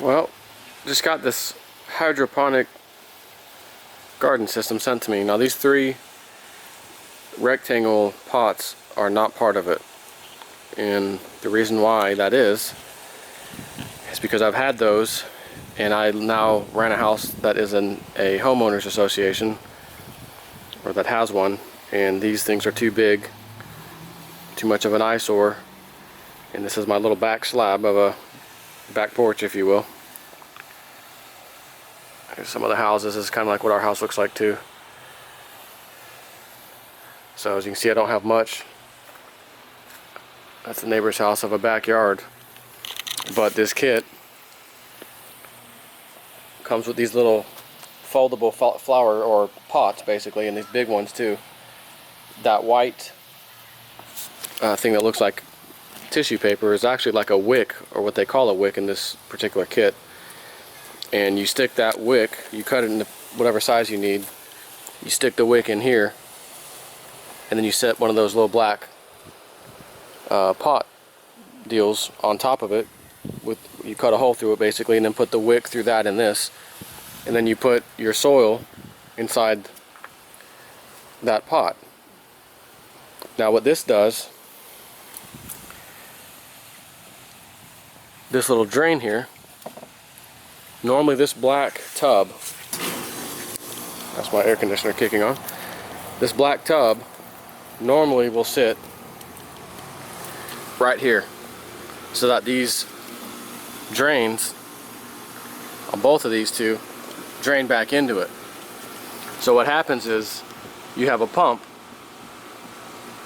Well, just got this hydroponic garden system sent to me. Now these 3 rectangle pots are not part of it, and the reason why that is because I've had those, and I now rent a house that is in a homeowners association, or that has one, and these things are too big, too much of an eyesore, and this is my little back slab of a back porch, if you will. Here's some of the houses. This is kind of like what our house looks like too. So as you can see, I don't have much. That's the neighbor's house of a backyard. But this kit comes with these little foldable flower or pots, basically, and these big ones too. That white thing that looks like tissue paper is actually like a wick, or what they call a wick in this particular kit. And you stick that wick, you cut it into whatever size you need, you stick the wick in here, and then you set one of those little black pot deals on top of it. You cut a hole through it basically, and then put the wick through that in this, and then you put your soil inside that pot. Now what this does, this little drain here, normally this black tub, that's my air conditioner kicking on, this black tub normally will sit right here, so that these drains on both of these two drain back into it. So what happens is you have a pump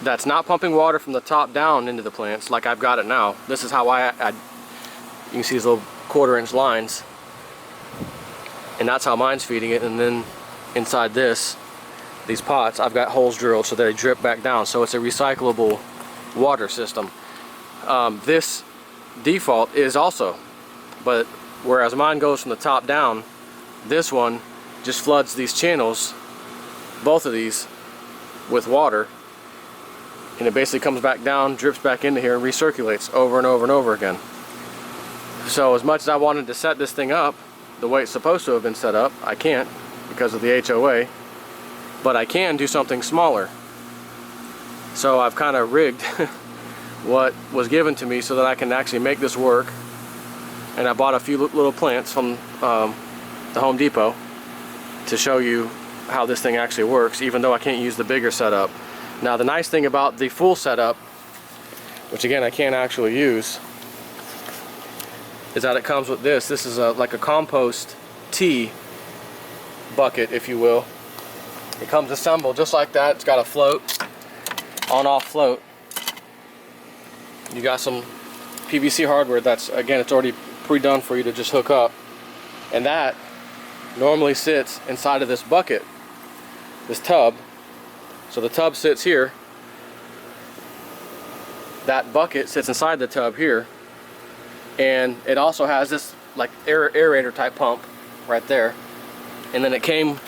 that's not pumping water from the top down into the plants like I've got it now. This is how you can see these little 1/4-inch lines, and that's how mine's feeding it. And then inside these pots, I've got holes drilled so they drip back down, so it's a recyclable water system. This default is also, but whereas mine goes from the top down, this one just floods these channels, both of these, with water, and it basically comes back down, drips back into here, and recirculates over and over and over again. So as much as I wanted to set this thing up the way it's supposed to have been set up, I can't because of the HOA, but I can do something smaller. So I've kind of rigged what was given to me so that I can actually make this work. And I bought a few little plants from the Home Depot to show you how this thing actually works, even though I can't use the bigger setup. Now the nice thing about the full setup, which again I can't actually use, is that it comes with this. This is like a compost tea bucket, if you will. It comes assembled just like that. It's got a float, on-off float. You got some PVC hardware that's, again, it's already pre-done for you to just hook up. And that normally sits inside of this bucket, this tub. So the tub sits here. That bucket sits inside the tub here. And it also has this like aerator type pump right there. And then it came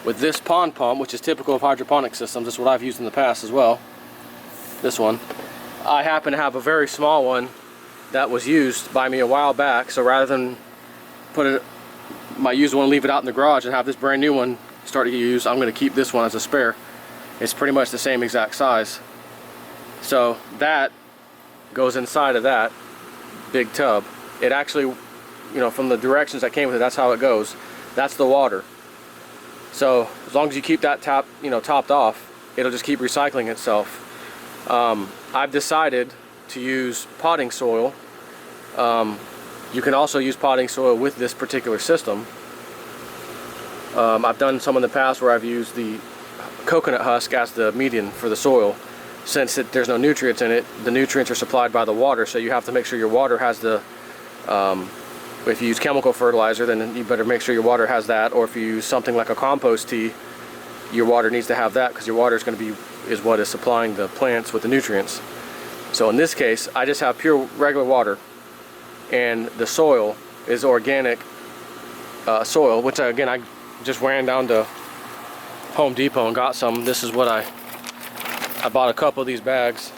with this pond pump, which is typical of hydroponic systems. This is what I've used in the past as well. This one. I happen to have a very small one that was used by me a while back, so rather than put my used one, leave it out in the garage, and have this brand new one start to get used, I'm going to keep this one as a spare. It's pretty much the same exact size. So that goes inside of that big tub. It actually, you know, from the directions that came with it, that's how it goes. That's the water. So as long as you keep that topped off, it'll just keep recycling itself. I've decided to use potting soil. You can also use potting soil with this particular system. I've done some in the past where I've used the coconut husk as the median for the soil. Since there's no nutrients in it, the nutrients are supplied by the water, so you have to make sure your water has the, if you use chemical fertilizer, then you better make sure your water has that, or if you use something like a compost tea, your water needs to have that, because your water is what is supplying the plants with the nutrients. So in this case, I just have pure regular water, and the soil is organic soil, which again I just ran down to Home Depot and got some. This is what I bought a couple of these bags.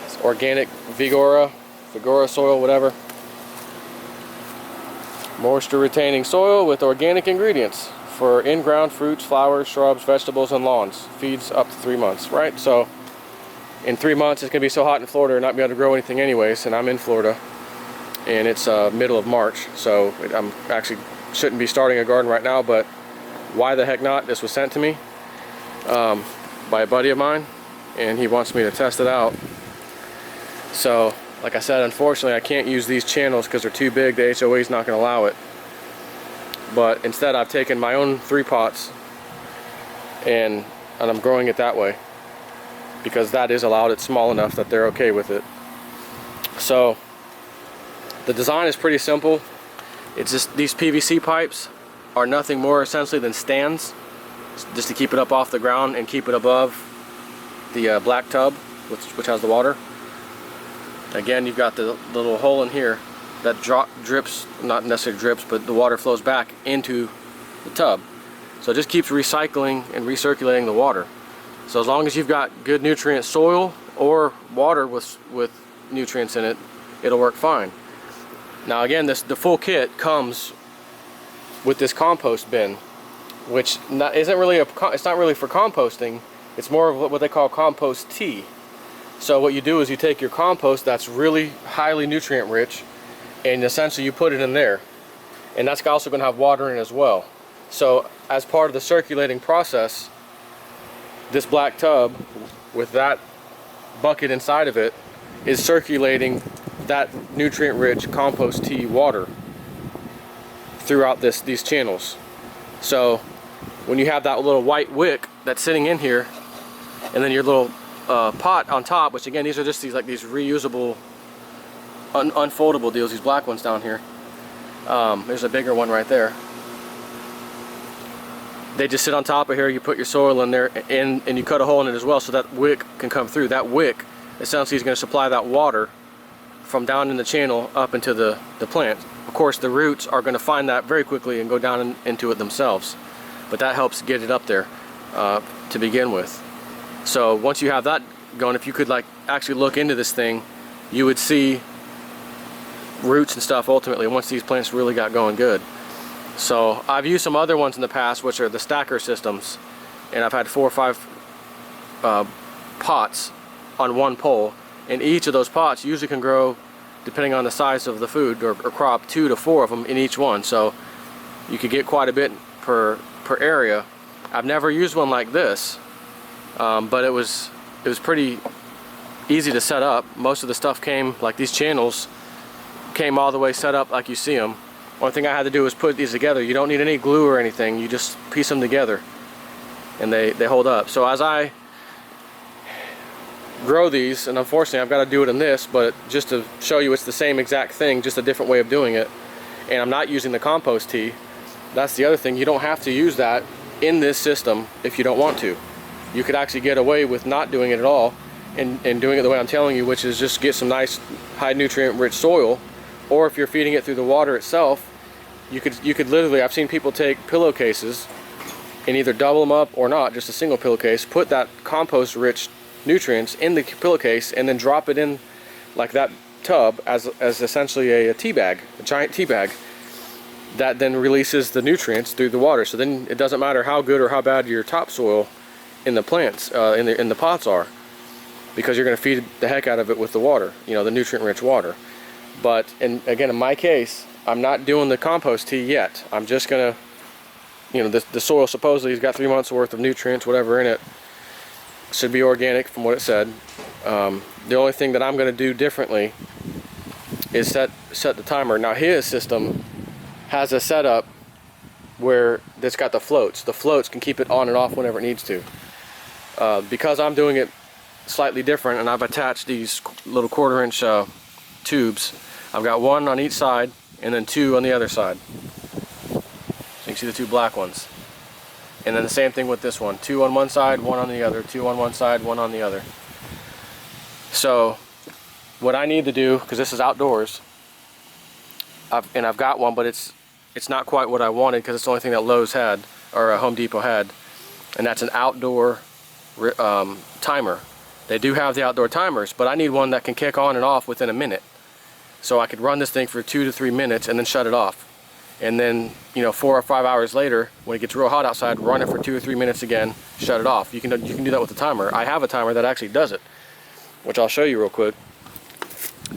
It's organic Vigora soil, whatever. Moisture retaining soil with organic ingredients for in-ground fruits, flowers, shrubs, vegetables, and lawns. Feeds up to 3 months, right? So in 3 months it's gonna be so hot in Florida not be able to grow anything anyways, and I'm in Florida and it's middle of March, so I'm actually shouldn't be starting a garden right now, but why the heck not? This was sent to me by a buddy of mine, and he wants me to test it out. So like I said, unfortunately I can't use these channels because they're too big. The HOA is not going to allow it, but instead I've taken my own 3 pots and I'm growing it that way because that is allowed. It's small enough that they're okay with it. So the design is pretty simple. It's just these PVC pipes are nothing more essentially than stands, just to keep it up off the ground and keep it above the black tub which has the water. Again, you've got the little hole in here that drips, not necessarily drips, but the water flows back into the tub. So it just keeps recycling and recirculating the water. So as long as you've got good nutrient soil or water with nutrients in it, it'll work fine. Now again, the full kit comes with this compost bin, which isn't really it's not really for composting. It's more of what they call compost tea. So what you do is you take your compost that's really highly nutrient rich, and essentially you put it in there, and that's also going to have water in it as well. So as part of the circulating process, this black tub with that bucket inside of it is circulating that nutrient rich compost tea water throughout these channels. So when you have that little white wick that's sitting in here, and then your little pot on top, which again, these are just these reusable unfoldable deals, these black ones down here. There's a bigger one right there. They just sit on top of here. You put your soil in there, and you cut a hole in it as well so that wick can come through. That wick essentially is going to supply that water from down in the channel up into the plant. Of course, the roots are going to find that very quickly and go down into it themselves, but that helps get it up there to begin with. So once you have that going, if you could actually look into this thing, you would see roots and stuff ultimately once these plants really got going good. So I've used some other ones in the past, which are the stacker systems, and I've had 4 or 5 pots on one pole, and each of those pots usually can grow, depending on the size of the food or crop, 2 to 4 of them in each one. So you could get quite a bit per area. I've never used one like this, but it was pretty easy to set up. Most of the stuff came, like these channels came all the way set up like you see them. Only thing I had to do was put these together. You don't need any glue or anything, you just piece them together and they hold up. So as I grow these, and unfortunately I've got to do it in this, but just to show you it's the same exact thing, just a different way of doing it, and I'm not using the compost tea. That's the other thing, you don't have to use that in this system if you don't want to. You could actually get away with not doing it at all and doing it the way I'm telling you, which is just get some nice high nutrient rich soil, or if you're feeding it through the water itself, you could literally, I've seen people take pillowcases and either double them up or not, just a single pillowcase, put that compost rich nutrients in the pillowcase and then drop it in like that tub as essentially a tea bag, a giant tea bag that then releases the nutrients through the water. So then it doesn't matter how good or how bad your topsoil in the plants in the pots are, because you're going to feed the heck out of it with the water, you know, the nutrient rich water. But again, in my case, I'm not doing the compost tea yet. I'm just gonna, you know, the soil supposedly has got 3 months worth of nutrients, whatever in it. Should be organic from what it said. The only thing that I'm gonna do differently is set the timer. Now his system has a setup where it's got the floats. The floats can keep it on and off whenever it needs to. Because I'm doing it slightly different, and I've attached these little 1/4-inch tubes. I've got 1 on each side and then 2 on the other side. So you can see the 2 black ones. And then the same thing with this one. 2 on one side, 1 on the other, 2 on one side, 1 on the other. So what I need to do, because this is outdoors, I've got one, but it's not quite what I wanted, because it's the only thing that Lowe's had, or Home Depot had, and that's an outdoor timer. They do have the outdoor timers, but I need one that can kick on and off within a minute. So I could run this thing for 2 to 3 minutes and then shut it off. and then, you know, 4 or 5 hours later, when it gets real hot outside, run it for 2 or 3 minutes again, shut it off. You can do that with the timer. I have a timer that actually does it, which I'll show you real quick.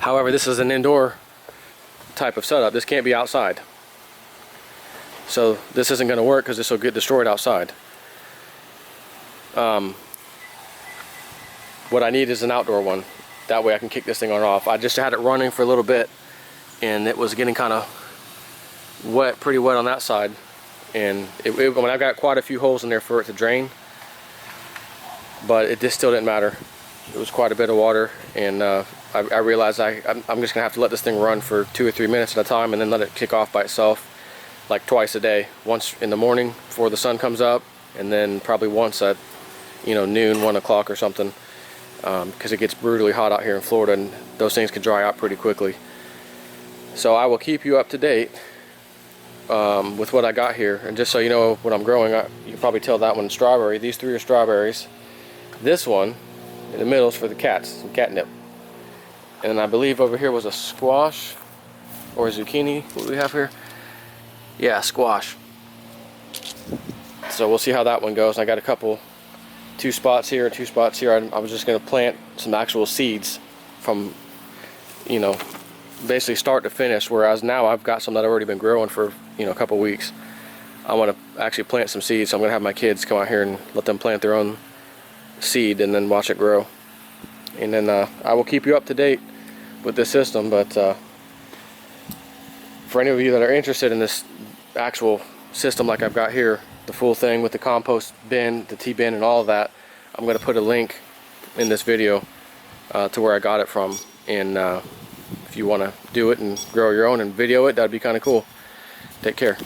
However, this is an indoor type of setup. This can't be outside. So this isn't going to work because this will get destroyed outside. What I need is an outdoor one. That way I can kick this thing on and off. I just had it running for a little bit, and it was getting kind of wet, pretty wet on that side. And when I've got quite a few holes in there for it to drain, but it just still didn't matter. It was quite a bit of water, and I realized I'm just gonna have to let this thing run for 2 or 3 minutes at a time, and then let it kick off by itself, like twice a day. Once in the morning before the sun comes up, and then probably once at, you know, noon, 1 o'clock or something, because it gets brutally hot out here in Florida, and those things can dry out pretty quickly. So I will keep you up to date with what I got here. And just so you know what I'm growing, you can probably tell that one's strawberry. These 3 are strawberries. This one in the middle is for the cats, some catnip. And I believe over here was a squash or a zucchini. What do we have here? Yeah, squash. So we'll see how that one goes. I got a couple, 2 spots here, 2 spots here. I was just going to plant some actual seeds from, you know, basically start to finish, whereas now I've got some that have already been growing for, you know, a couple weeks. I want to actually plant some seeds, so I'm going to have my kids come out here and let them plant their own seed and then watch it grow. And then I will keep you up to date with this system. But for any of you that are interested in this actual system like I've got here, the full thing with the compost bin, the T-bin, and all of that, I'm going to put a link in this video to where I got it from. And if you want to do it and grow your own and video it, that'd be kind of cool. Take care.